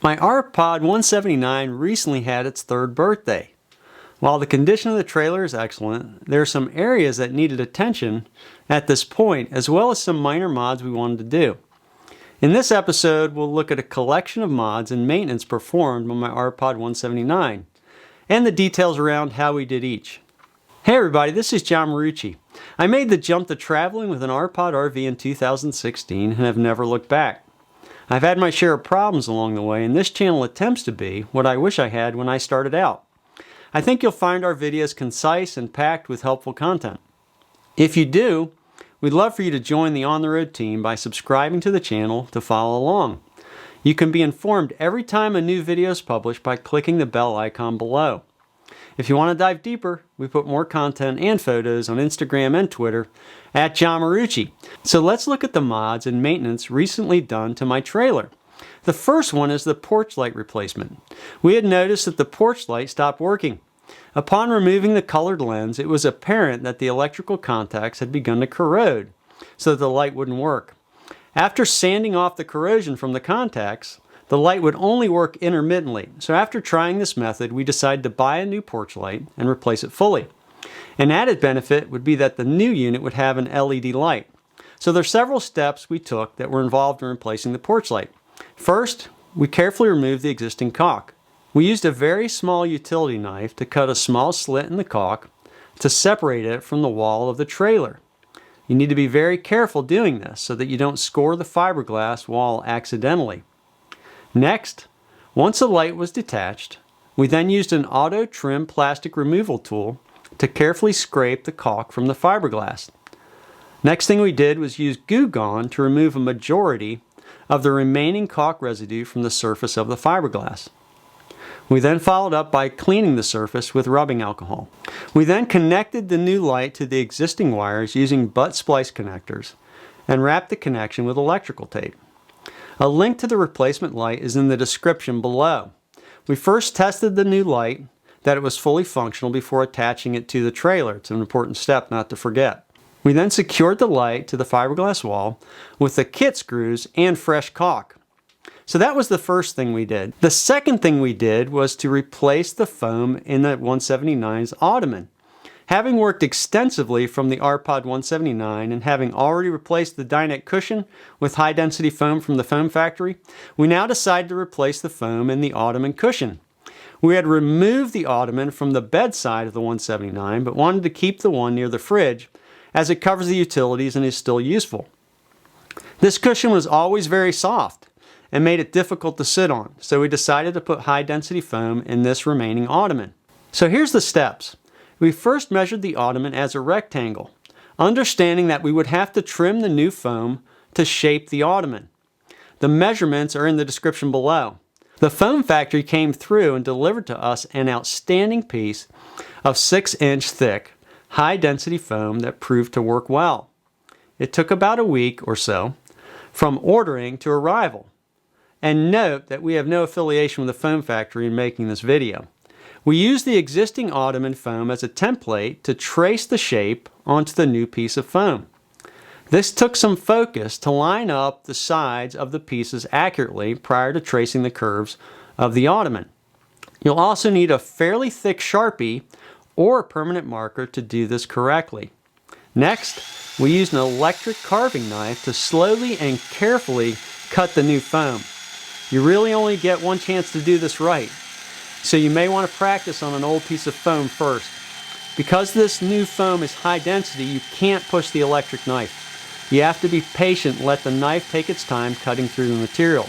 My ARPOD 179 recently had its 3rd birthday. While the condition of the trailer is excellent, there are some areas that needed attention at this point, as well as some minor mods we wanted to do. In this episode, we'll look at a collection of mods and maintenance performed on my ARPOD 179, and the details around how we did each. Hey everybody, this is John Marucci. I made the jump to traveling with an ARPOD RV in 2016 and have never looked back. I've had my share of problems along the way, and this channel attempts to be what I wish I had when I started out. I think you'll find our videos concise and packed with helpful content. If you do, we'd love for you to join the On the Road team by subscribing to the channel to follow along. You can be informed every time a new video is published by clicking the bell icon below. If you want to dive deeper, we put more content and photos on Instagram and Twitter at John Marucci. So let's look at the mods and maintenance recently done to my trailer. The first one is the porch light replacement. We had noticed that the porch light stopped working. Upon removing the colored lens, it was apparent that the electrical contacts had begun to corrode, so that the light wouldn't work. After sanding off the corrosion from the contacts, the light would only work intermittently. So after trying this method, we decided to buy a new porch light and replace it fully. An added benefit would be that the new unit would have an LED light. So there are several steps we took that were involved in replacing the porch light. First, we carefully removed the existing caulk. We used a very small utility knife to cut a small slit in the caulk to separate it from the wall of the trailer. You need to be very careful doing this so that you don't score the fiberglass wall accidentally. Next, once the light was detached, we then used an auto trim plastic removal tool to carefully scrape the caulk from the fiberglass. Next thing we did was use Goo Gone to remove a majority of the remaining caulk residue from the surface of the fiberglass. We then followed up by cleaning the surface with rubbing alcohol. We then connected the new light to the existing wires using butt splice connectors and wrapped the connection with electrical tape. A link to the replacement light is in the description below. We first tested the new light that it was fully functional before attaching it to the trailer. It's an important step not to forget. We then secured the light to the fiberglass wall with the kit screws and fresh caulk. So that was the first thing we did. The second thing we did was to replace the foam in the 179's Ottoman. Having worked extensively from the ARPOD 179 and having already replaced the dinette cushion with high-density foam from the foam factory, we now decided to replace the foam in the Ottoman cushion. We had removed the Ottoman from the bedside of the 179, but wanted to keep the one near the fridge as it covers the utilities and is still useful. This cushion was always very soft and made it difficult to sit on, so we decided to put high-density foam in this remaining Ottoman. So here's the steps. We first measured the Ottoman as a rectangle, understanding that we would have to trim the new foam to shape the Ottoman. The measurements are in the description below. The foam factory came through and delivered to us an outstanding piece of 6-inch thick, high-density foam that proved to work well. It took about a week or so from ordering to arrival. And note that we have no affiliation with the foam factory in making this video. We used the existing Ottoman foam as a template to trace the shape onto the new piece of foam. This took some focus to line up the sides of the pieces accurately prior to tracing the curves of the Ottoman. You'll also need a fairly thick Sharpie or a permanent marker to do this correctly. Next, we used an electric carving knife to slowly and carefully cut the new foam. You really only get one chance to do this right, so you may want to practice on an old piece of foam first. Because this new foam is high density, you can't push the electric knife. You have to be patient and let the knife take its time cutting through the material.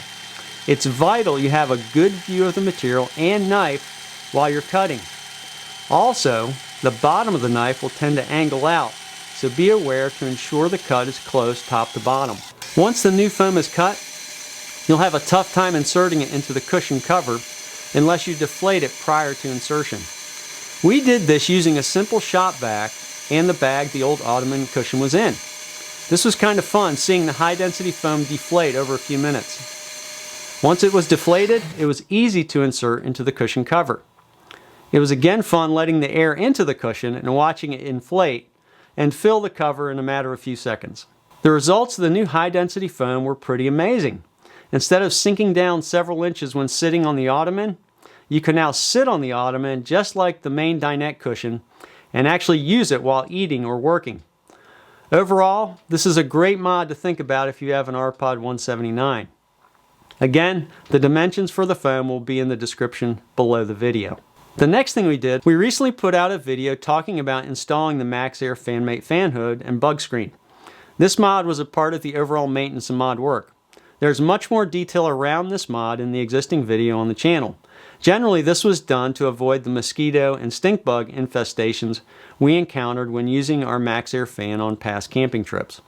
It's vital you have a good view of the material and knife while you're cutting. Also, the bottom of the knife will tend to angle out, so be aware to ensure the cut is close top to bottom. Once the new foam is cut, you'll have a tough time inserting it into the cushion cover unless you deflate it prior to insertion. We did this using a simple shop vac and the bag the old Ottoman cushion was in. This was kind of fun seeing the high density foam deflate over a few minutes. Once it was deflated, it was easy to insert into the cushion cover. It was again fun letting the air into the cushion and watching it inflate and fill the cover in a matter of a few seconds. The results of the new high density foam were pretty amazing. Instead of sinking down several inches when sitting on the Ottoman, you can now sit on the Ottoman just like the main dinette cushion and actually use it while eating or working. Overall, this is a great mod to think about if you have an ARPOD 179. Again, the dimensions for the foam will be in the description below the video. The next thing we did, we recently put out a video talking about installing the MAXXAIR FANMATE fan hood and bug screen. This mod was a part of the overall maintenance and mod work. There's much more detail around this mod in the existing video on the channel. Generally, this was done to avoid the mosquito and stink bug infestations we encountered when using our MAXXAIR fan on past camping trips.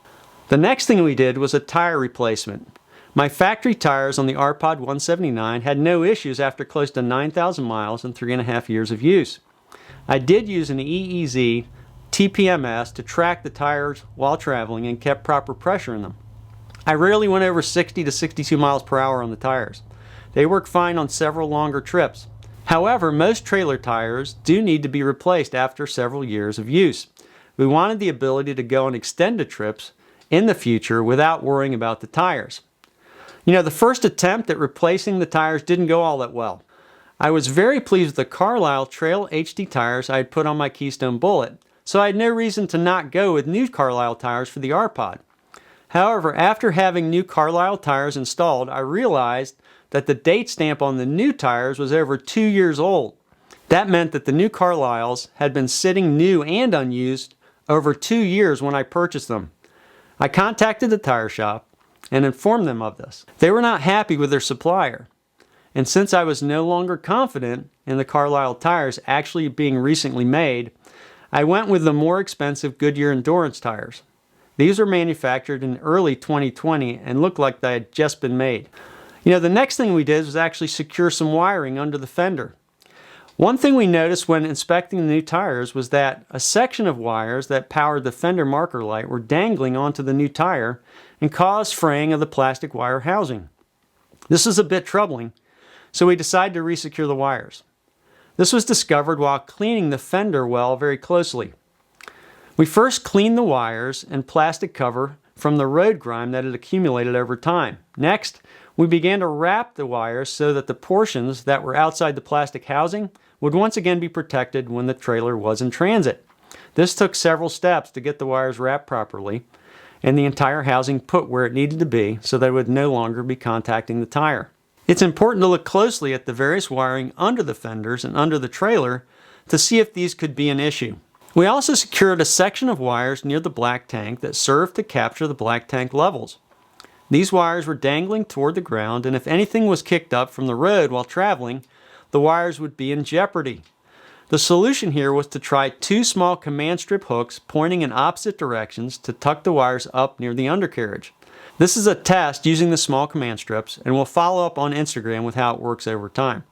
The next thing we did was a tire replacement. My factory tires on the ARPOD 179 had no issues after close to 9,000 miles and 3.5 years of use. I did use an EEZ TPMS to track the tires while traveling and kept proper pressure in them. I rarely went over 60 to 62 miles per hour on the tires. They work fine on several longer trips. However, most trailer tires do need to be replaced after several years of use. We wanted the ability to go on extended trips in the future without worrying about the tires. You know, the first attempt at replacing the tires didn't go all that well. I was very pleased with the Carlisle Trail HD tires I had put on my Keystone Bullet, so I had no reason to not go with new Carlisle tires for the ARPOD. However, after having new Carlisle tires installed, I realized that the date stamp on the new tires was over 2 years old. That meant that the new Carlisles had been sitting new and unused over 2 years when I purchased them. I contacted the tire shop and informed them of this. They were not happy with their supplier. And since I was no longer confident in the Carlisle tires actually being recently made, I went with the more expensive Goodyear Endurance tires. These were manufactured in early 2020 and looked like they had just been made. You know, the next thing we did was actually secure some wiring under the fender. One thing we noticed when inspecting the new tires was that a section of wires that powered the fender marker light were dangling onto the new tire and caused fraying of the plastic wire housing. This is a bit troubling, so we decided to resecure the wires. This was discovered while cleaning the fender well very closely. We first cleaned the wires and plastic cover from the road grime that had accumulated over time. Next, we began to wrap the wires so that the portions that were outside the plastic housing would once again be protected when the trailer was in transit. This took several steps to get the wires wrapped properly and the entire housing put where it needed to be so that it would no longer be contacting the tire. It's important to look closely at the various wiring under the fenders and under the trailer to see if these could be an issue. We also secured a section of wires near the black tank that served to capture the black tank levels. These wires were dangling toward the ground, and if anything was kicked up from the road while traveling, the wires would be in jeopardy. The solution here was to try 2 small command strip hooks pointing in opposite directions to tuck the wires up near the undercarriage. This is a test using the small command strips, and we'll follow up on Instagram with how it works over time.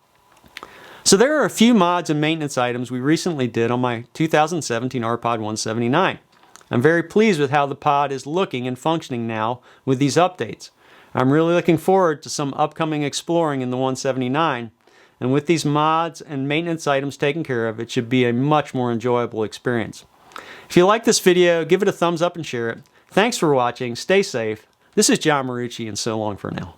So there are a few mods and maintenance items we recently did on my 2017 ARPOD 179. I'm very pleased with how the pod is looking and functioning now with these updates. I'm really looking forward to some upcoming exploring in the 179, and with these mods and maintenance items taken care of, it should be a much more enjoyable experience. If you like this video, give it a thumbs up and share it. Thanks for watching, stay safe. This is John Marucci, and so long for now.